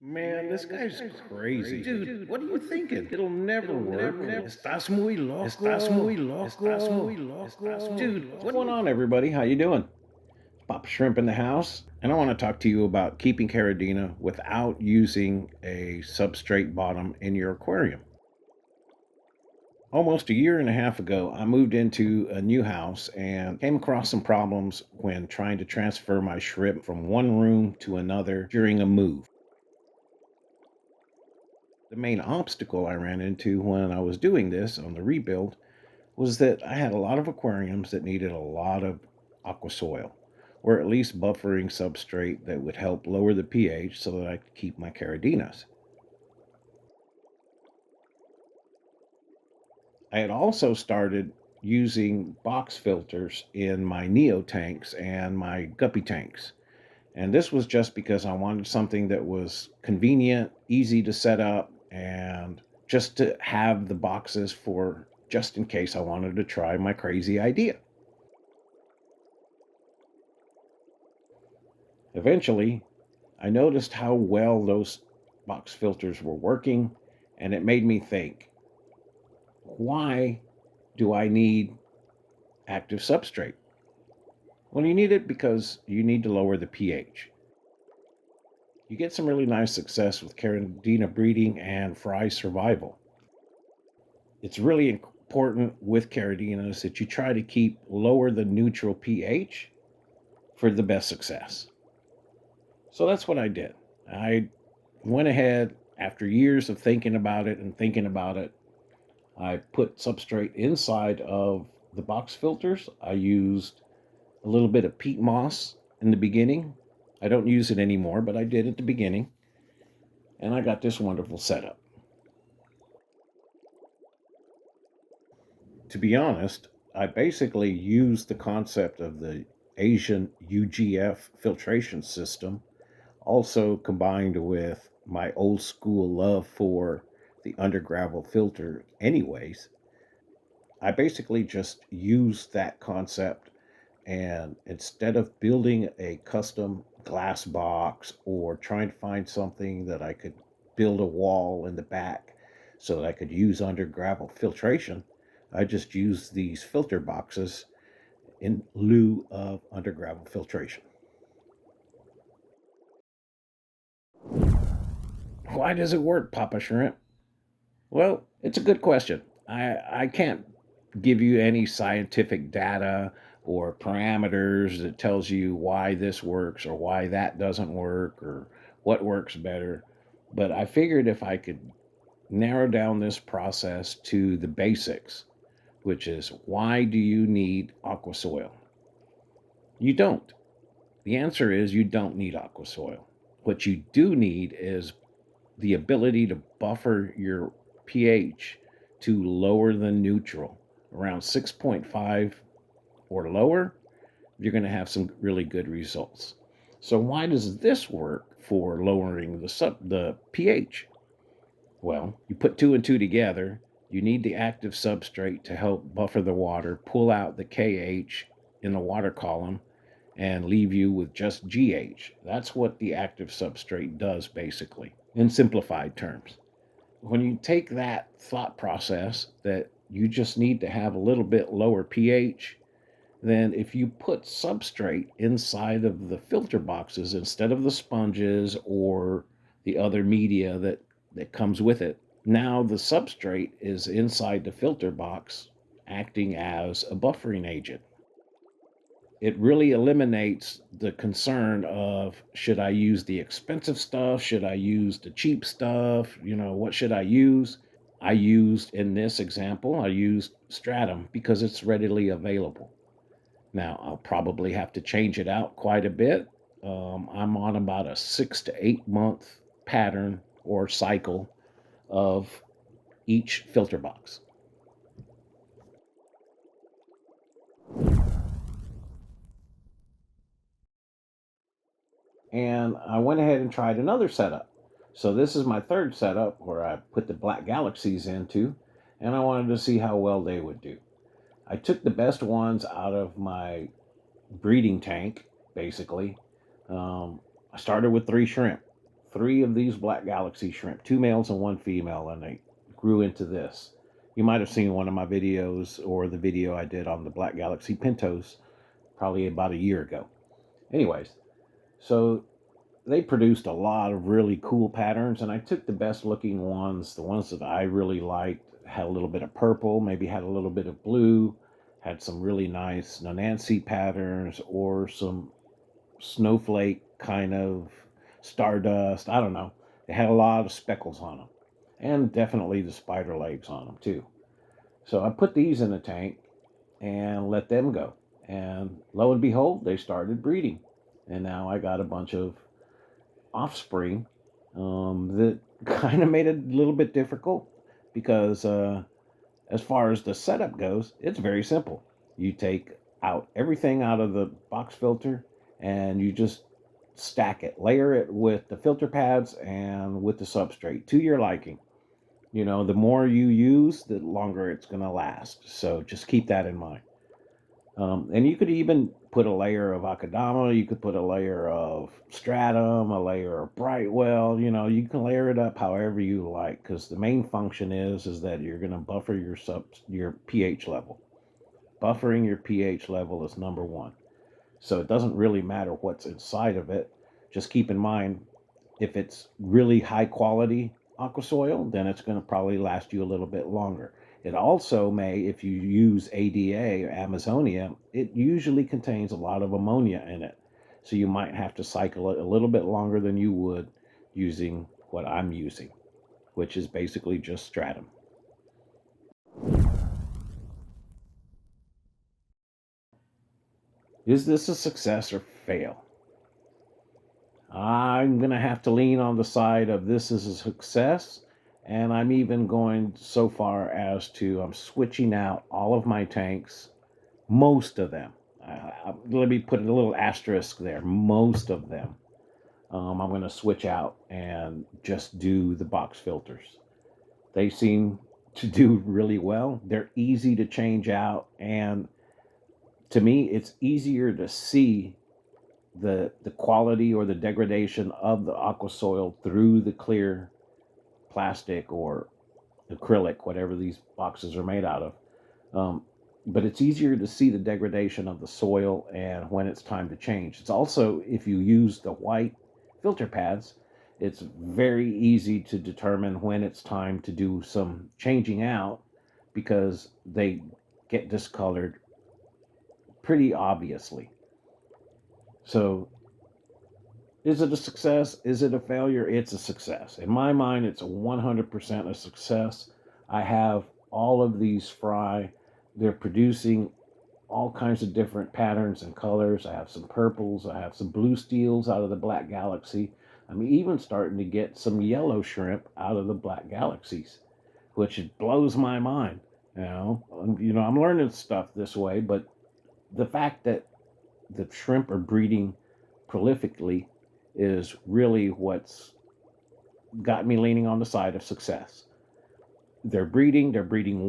Man, this guy's crazy. Dude, what are you thinking? It'll never work. Estás muy loco. Estás muy loco. Estás muy loco. Dude, what's going on, everybody? How you doing? Papa Shrimp in the house, and I want to talk to you about keeping Caridina without using a substrate bottom in your aquarium. Almost a year and a half ago, I moved into a new house and came across some problems when trying to transfer my shrimp from one room to another during a move. The main obstacle I ran into when I was doing this on the rebuild was that I had a lot of aquariums that needed a lot of aqua soil, or at least buffering substrate that would help lower the pH so that I could keep my caridinas. I had also started using box filters in my Neo tanks and my Guppy tanks. And this was just because I wanted something that was convenient, easy to set up, and just to have the boxes for just in case I wanted to try my crazy idea. Eventually, I noticed how well those box filters were working, and it made me think, why do I need active substrate? Well, you need it because you need to lower the pH. You get some really nice success with Caridina breeding and fry survival. It's really important with Caridinas that you try to keep lower the neutral pH for the best success. So that's what I did. I went ahead after years of thinking about it and thinking about it. I put substrate inside of the box filters. I used a little bit of peat moss in the beginning. I don't use it anymore, but I did at the beginning. And I got this wonderful setup. To be honest, I basically used the concept of the Asian UGF filtration system, also combined with my old school love for the undergravel filter, anyways. I basically just used that concept, and instead of building a custom glass box or trying to find something that I could build a wall in the back so that I could use under gravel filtration, I just used these filter boxes in lieu of under gravel filtration. Why does it work, Papa Shrimp? Well, it's a good question. I can't give you any scientific data or parameters that tells you why this works or why that doesn't work or what works better. But I figured if I could narrow down this process to the basics, which is why do you need aqua soil? You don't. The answer is you don't need aqua soil. What you do need is the ability to buffer your pH to lower than neutral. Around 6.5 or lower, you're going to have some really good results. So why does this work for lowering the pH? Well, you put two and two together, you need the active substrate to help buffer the water, pull out the KH in the water column, and leave you with just GH. That's what the active substrate does, basically, in simplified terms. When you take that thought process that you just need to have a little bit lower pH, then if you put substrate inside of the filter boxes instead of the sponges or the other media that comes with it, now the substrate is inside the filter box acting as a buffering agent. It really eliminates the concern of should I use the expensive stuff? Should I use the cheap stuff? What should I use? I used, in this example, I used Stratum because it's readily available. Now, I'll probably have to change it out quite a bit. I'm on about a 6 to 8 month pattern or cycle of each filter box. And I went ahead and tried another setup. So this is my third setup where I put the black galaxies into, and I wanted to see how well they would do. I took the best ones out of my breeding tank, basically. I started with 3 shrimp, 3 of these black galaxy shrimp, 2 males and 1 female, and they grew into this. You might have seen one of my videos or the video I did on the black galaxy pintos probably about a year ago. Anyways, so they produced a lot of really cool patterns, and I took the best looking ones, the ones that I really liked, had a little bit of purple, maybe had a little bit of blue, had some really nice Nancy patterns or some snowflake kind of stardust. I don't know. They had a lot of speckles on them, and definitely the spider legs on them too. So I put these in a tank and let them go. And lo and behold, they started breeding. And now I got a bunch of offspring that kind of made it a little bit difficult because, as far as the setup goes, it's very simple. You take out everything out of the box filter and you just stack it, layer it with the filter pads and with the substrate to your liking. You know, the more you use, the longer it's going to last. So just keep that in mind. And you could even put a layer of Akadama, you could put a layer of Stratum, a layer of Brightwell, you know, you can layer it up however you like, because the main function is that you're going to buffer your pH level. Buffering your pH level is number one. So it doesn't really matter what's inside of it. Just keep in mind, if it's really high quality aqua soil, then it's going to probably last you a little bit longer. It also may, if you use ADA or Amazonia, it usually contains a lot of ammonia in it. So you might have to cycle it a little bit longer than you would using what I'm using, which is basically just stratum. Is this a success or fail? I'm going to have to lean on the side of this is a success. And I'm even going so far as to I'm switching out all of my tanks, most of them. Let me put a little asterisk there. Most of them. I'm going to switch out and just do the box filters. They seem to do really well. They're easy to change out. And to me, it's easier to see the quality or the degradation of the aqua soil through the clear plastic or acrylic, whatever these boxes are made out of. But it's easier to see the degradation of the soil and when it's time to change. It's also, if you use the white filter pads, it's very easy to determine when it's time to do some changing out because they get discolored pretty obviously. So is it a success? Is it a failure? It's a success. In my mind, it's a 100% a success. I have all of these fry. They're producing all kinds of different patterns and colors. I have some purples. I have some blue steels out of the black galaxy. I'm even starting to get some yellow shrimp out of the black galaxies, which blows my mind. I'm learning stuff this way, but the fact that the shrimp are breeding prolifically is really what's got me leaning on the side of success. They're breeding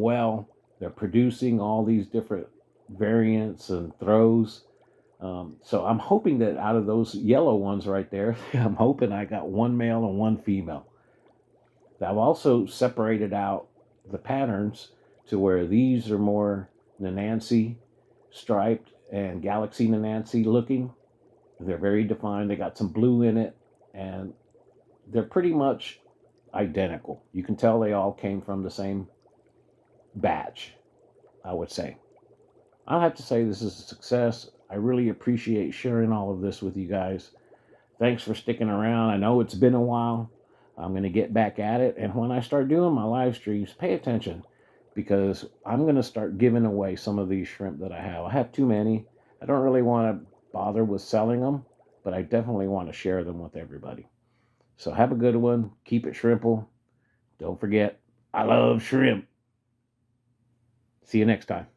well, they're producing all these different variants and throws. So I'm hoping that out of those yellow ones right there, I'm hoping I got 1 male and 1 female. I've also separated out the patterns to where these are more Nancy striped and Galaxy Nancy looking. They're very defined. They got some blue in it, and they're pretty much identical. You can tell they all came from the same batch, I would say. I'll have to say this is a success. I really appreciate sharing all of this with you guys. Thanks for sticking around. I know it's been a while. I'm going to get back at it. And when I start doing my live streams, pay attention because I'm going to start giving away some of these shrimp that I have. I have too many. I don't really want to bother with selling them, but I definitely want to share them with everybody. So have a good one. Keep it shrimple. Don't forget, I love shrimp. See you next time.